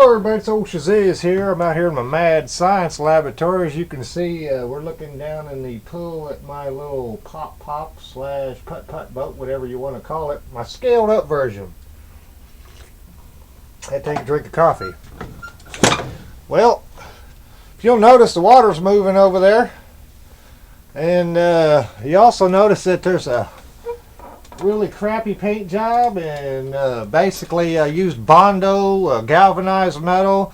Hello everybody, it's old Shazizz here. I'm out here in my mad science laboratory. As you can see, we're looking down in the pool at my little pop-pop slash putt-putt boat, whatever you want to call it. My scaled up version. I had to take a drink of coffee. Well, if you'll notice, the water's moving over there. And you also notice that there's a really crappy paint job, and basically I used Bondo galvanized metal,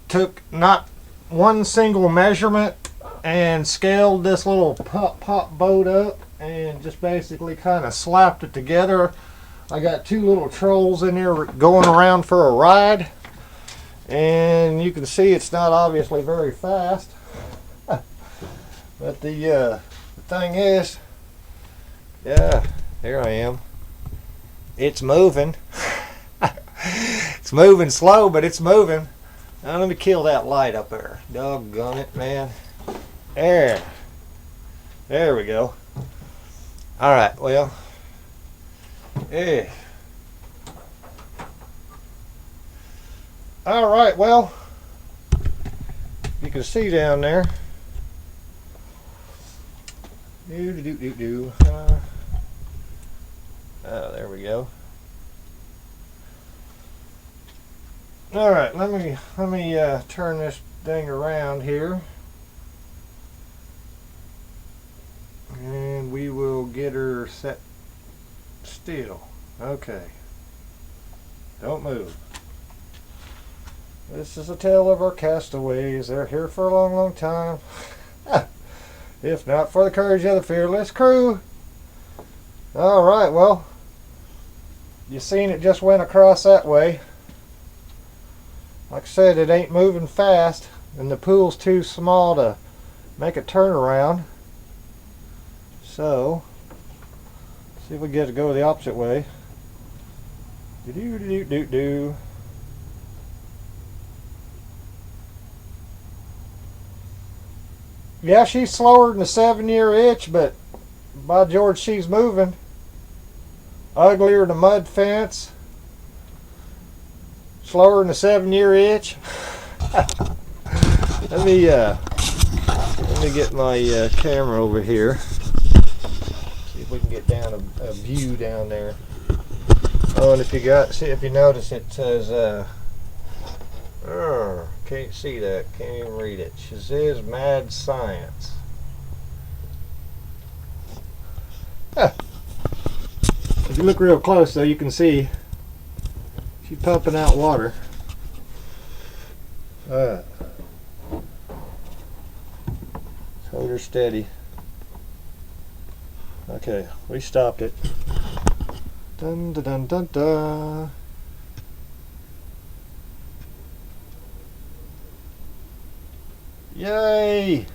took not one single measurement and scaled this little pop boat up and just basically kind of slapped it together. I got two little trolls in here going around for a ride, and you can see it's not obviously very fast. But the thing is, yeah, here I am. It's moving. It's moving slow, but it's moving. Now let me kill that light up there. Doggone it, man. There we go. Alright, well. Yeah. Alright, well. You can see down there. Oh, there we go. All right, let me turn this thing around here, and we will get her set still. Okay. Don't move. This is a tale of our castaways. They're here for a long, long time. If not for the courage of the fearless crew. All right, well, you seen it just went across that way. Like I said, it ain't moving fast, and the pool's too small to make a turnaround. So, see if we get to go the opposite way. Do. Yeah, she's slower than a 7-year itch, but by George, she's moving. Uglier than a mud fence. Slower than a 7-year itch. Let me get my camera over here. See if we can get down a view down there. Oh, and if you notice, it says can't see that. Can't even read it. Shazizz Mad Science. If you look real close, though, you can see she's pumping out water. Hold her steady. Okay, we stopped it. Dun dun dun dun dun. Yay!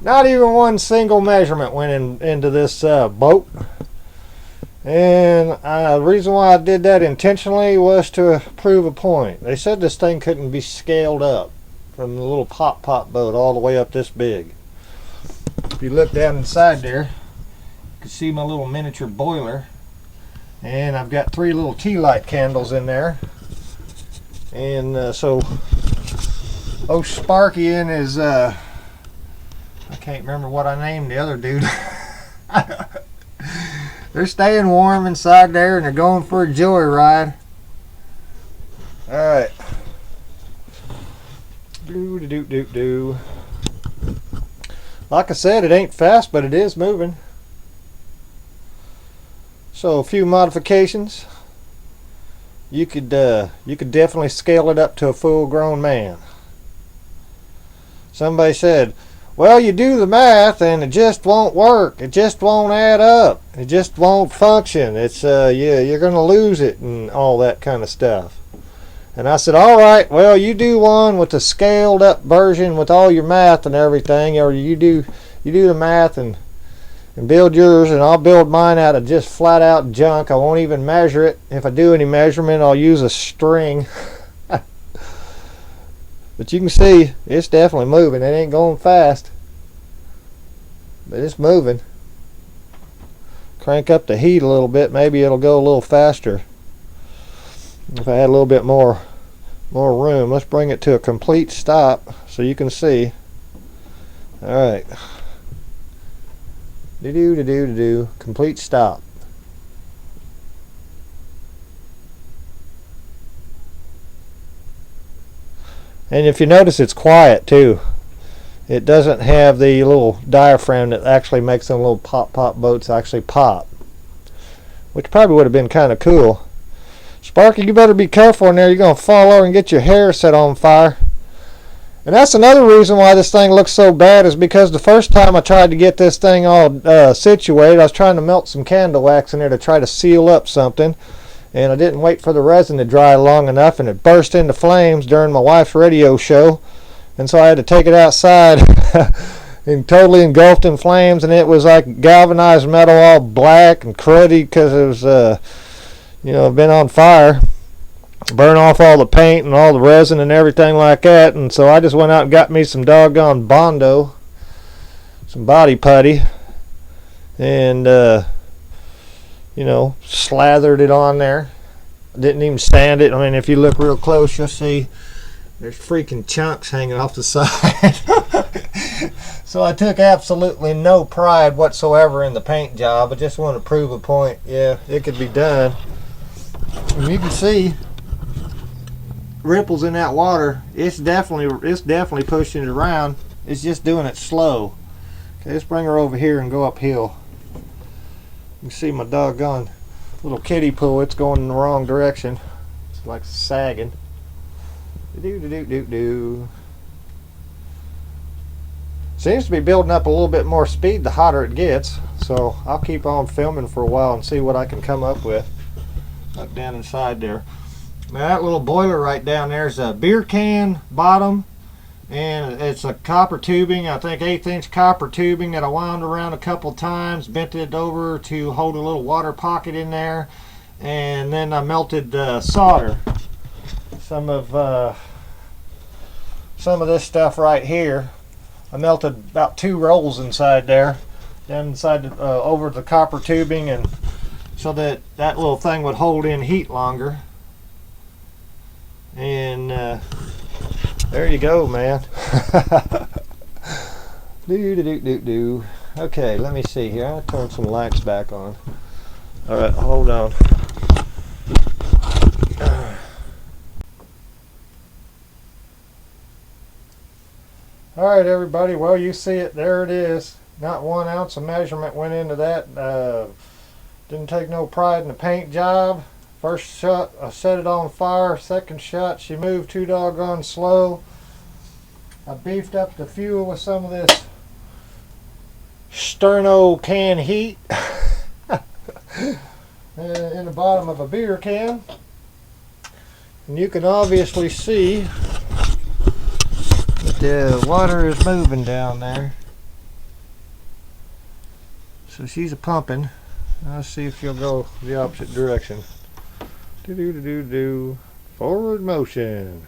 Not even one single measurement went into this boat. And the reason why I did that intentionally was to prove a point. They said this thing couldn't be scaled up from the little pop-pop boat all the way up this big. If you look down inside there, you can see my little miniature boiler. And I've got 3 little tea light candles in there. And so, Sparky and his, I can't remember what I named the other dude. They're staying warm inside there, and they're going for a joyride. Alright. Do. Like I said, it ain't fast, but it is moving. So, a few modifications. You could definitely scale it up to a full-grown man. Somebody said, well, you do the math and it just won't work. It just won't add up. It just won't function. It's you're going to lose it and all that kind of stuff. And I said, all right, well, you do one with the scaled up version with all your math and everything, or you do the math and build yours, and I'll build mine out of just flat out junk. I won't even measure it. If I do any measurement, I'll use a string. But you can see it's definitely moving. It ain't going fast, but it's moving. Of crank up the heat a little bit, maybe it'll go a little faster. If I had a little bit more room. Let's bring it to a complete stop so you can see. Alright. Do complete stop. And if you notice, it's quiet too. It doesn't have the little diaphragm that actually makes them little pop boats actually pop, which probably would have been kind of cool. Sparky, you better be careful in there. You're going to fall over and get your hair set on fire. And that's another reason why this thing looks so bad, is because the first time I tried to get this thing all situated, I was trying to melt some candle wax in there to try to seal up something. And I didn't wait for the resin to dry long enough, and it burst into flames during my wife's radio show. And so I had to take it outside and totally engulfed in flames, and it was like galvanized metal, all black and cruddy because it was, been on fire. Burn off all the paint and all the resin and everything like that. And so I just went out and got me some doggone Bondo, some body putty, and slathered it on there. I didn't even sand it. I mean, if you look real close, you'll see there's freaking chunks hanging off the side. So I took absolutely no pride whatsoever in the paint job. I just want to prove a point. Yeah, it could be done. And you can see ripples in that water. It's definitely pushing it around. It's just doing it slow. Okay, let's bring her over here and go uphill. You can see my doggone little kiddie pool. It's going in the wrong direction. It's like sagging. Seems to be building up a little bit more speed the hotter it gets. So I'll keep on filming for a while and see what I can come up with. Up down inside there. Now that little boiler right down there is a beer can bottom, and it's a copper tubing, I think 1/8" copper tubing that I wound around a couple times, bent it over to hold a little water pocket in there, and then I melted solder. Some of this stuff right here, I melted about 2 rolls inside there, down inside over the copper tubing, and so that little thing would hold in heat longer. And there you go, man. Okay, let me see here. I'll turn some lights back on. All right, hold on. All right, everybody. Well, you see it. There it is. Not 1 ounce of measurement went into that. Didn't take no pride in the paint job. First shot, I set it on fire. Second shot, she moved too doggone slow. I beefed up the fuel with some of this sterno can heat in the bottom of a beer can. And you can obviously see that the water is moving down there. So she's a pumping. Let's see if she'll go the opposite direction. Forward motion.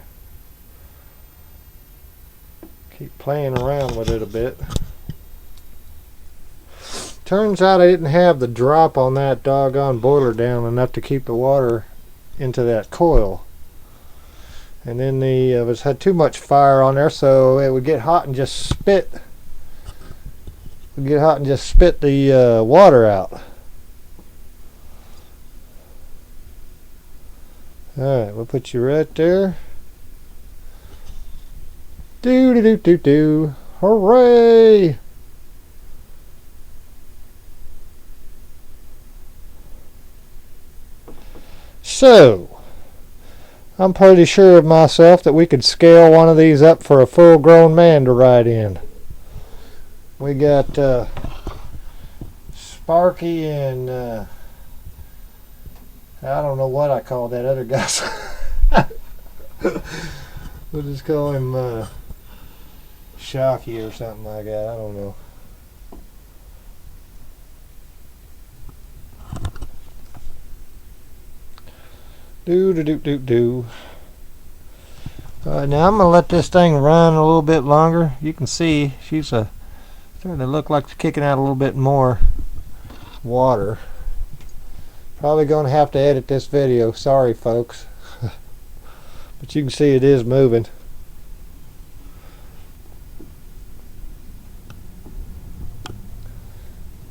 Keep playing around with it a bit. Turns out I didn't have the drop on that doggone boiler down enough to keep the water into that coil. And then it had too much fire on there, so it would get hot and just spit. The water out. Alright, we'll put you right there. Hooray! So, I'm pretty sure of myself that we could scale one of these up for a full-grown man to ride in. We got Sparky and I don't know what I call that other guy. We'll just call him Shocky or something like that. I don't know. Now I'm gonna let this thing run a little bit longer. You can see she's starting to look like she's kicking out a little bit more water. Probably gonna have to edit this video. Sorry, folks. But you can see it is moving.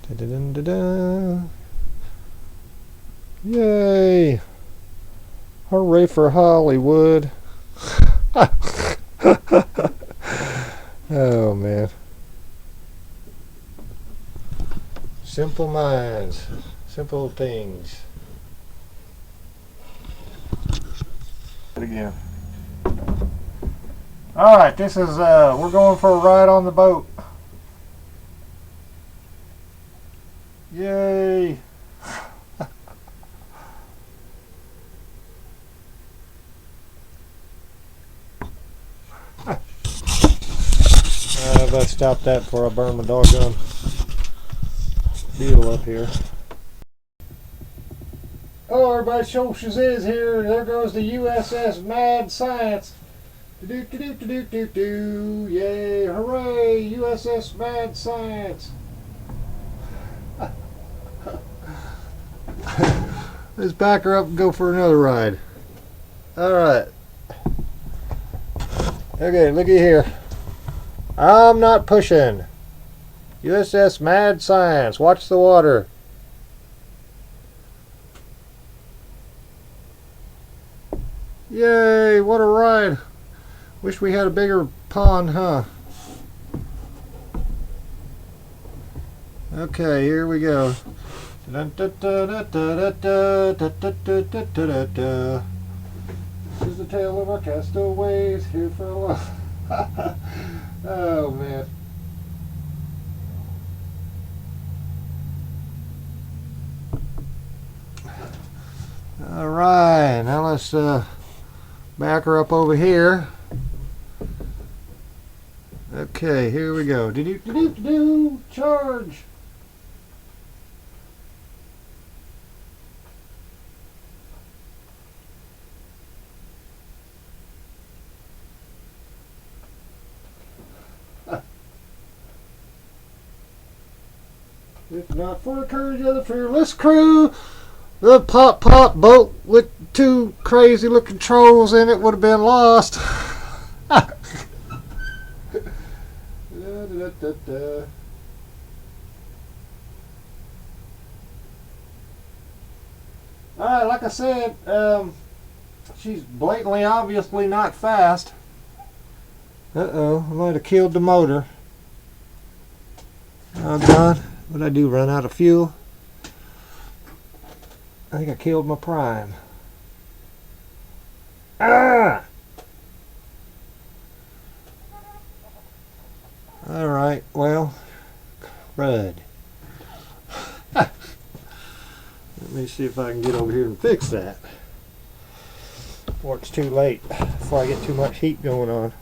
Da-da-da-da-da. Yay! Hooray for Hollywood. Oh man. Simple minds, simple things. Again. Alright, this is we're going for a ride on the boat. Yay! I better stop that before I burn my doggone deal up here. Oh, everybody, show shazizz here. There goes the USS Mad Science. Do do do do do do do. Yay! Hooray! USS Mad Science. Let's back her up and go for another ride. All right. Okay, looky here. I'm not pushing. USS Mad Science. Watch the water. Yay, what a ride. Wish we had a bigger pond, huh? Okay, here we go. This is the tale of our castaways here for a while. Oh man. All right, now let's back her up over here. Okay, here we go. Do-do-do-do-do, charge. If not for the courage of the fearless crew, the pop-pop boat with two crazy looking trolls in it would have been lost. Alright, like I said, she's blatantly, obviously not fast. Uh-oh, I might have killed the motor. Oh God, what did I do, run out of fuel? I think I killed my prime. Ah! Alright, well, crud. Let me see if I can get over here and fix that before it's too late, before I get too much heat going on.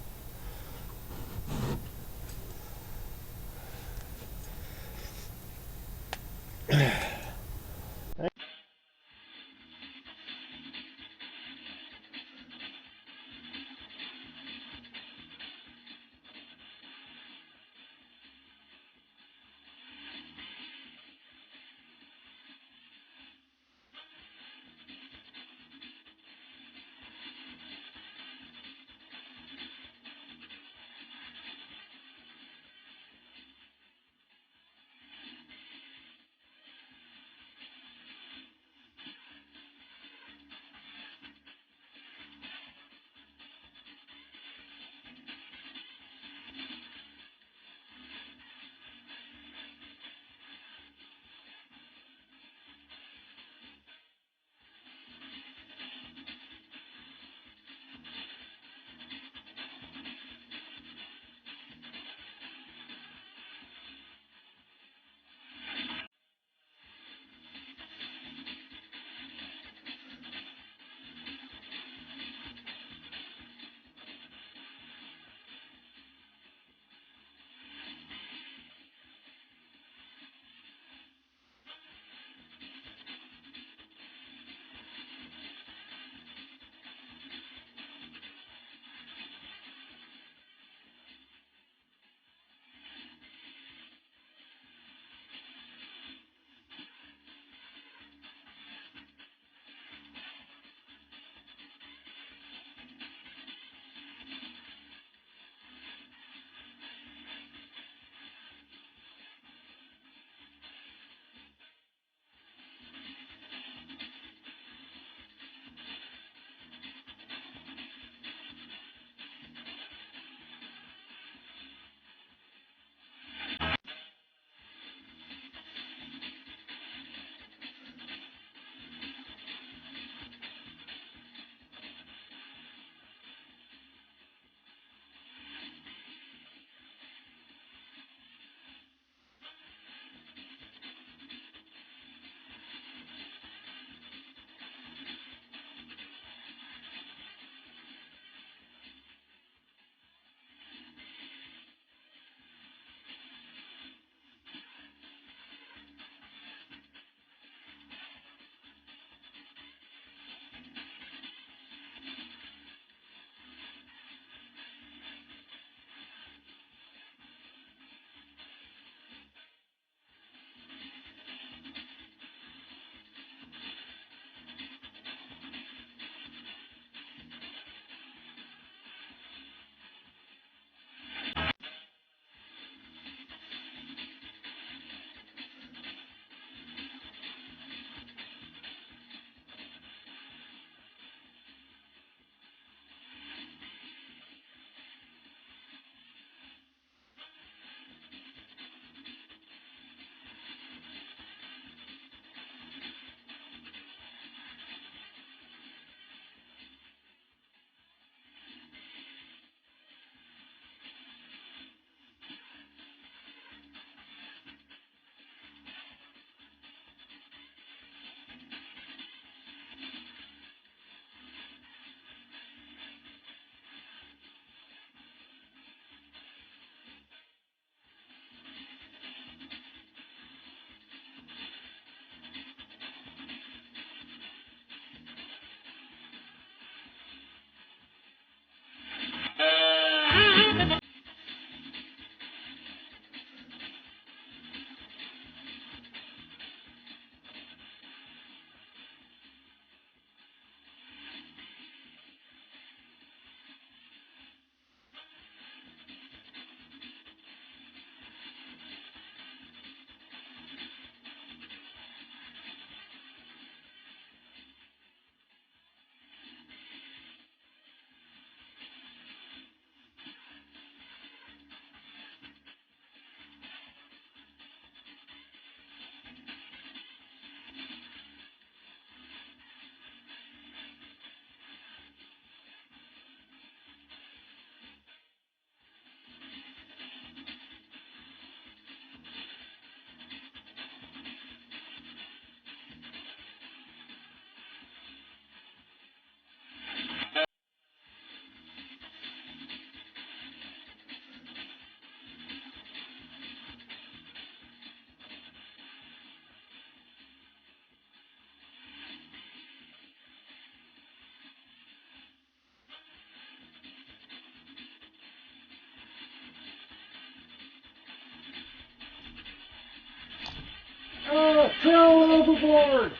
Throw overboard!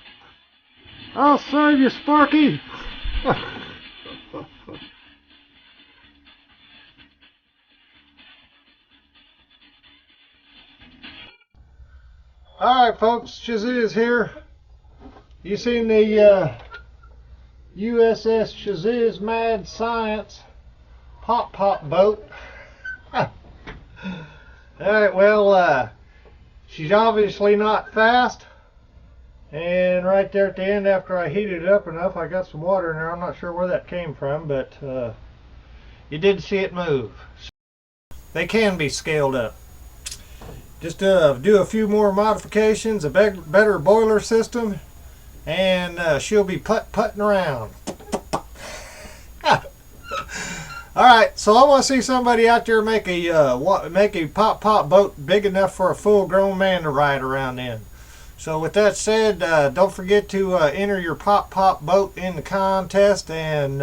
I'll serve you, Sparky! Alright folks, Shazizz here. You seen the USS Shazizz Mad Science pop-pop boat? Alright, well, she's obviously not fast. And right there at the end, after I heated it up enough, I got some water in there. I'm not sure where that came from, but you did see it move. They can be scaled up. Just do a few more modifications, a better boiler system, and she'll be putt-putting around. Alright, so I want to see somebody out there make a pop-pop boat big enough for a full-grown man to ride around in. So with that said, don't forget to enter your pop-pop boat in the contest, and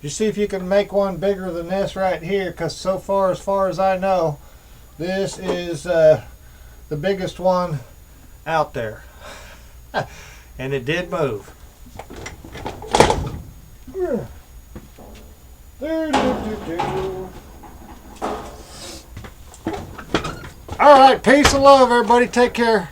just see if you can make one bigger than this right here, because so far as I know, this is the biggest one out there. And it did move. Alright, peace and love everybody. Take care.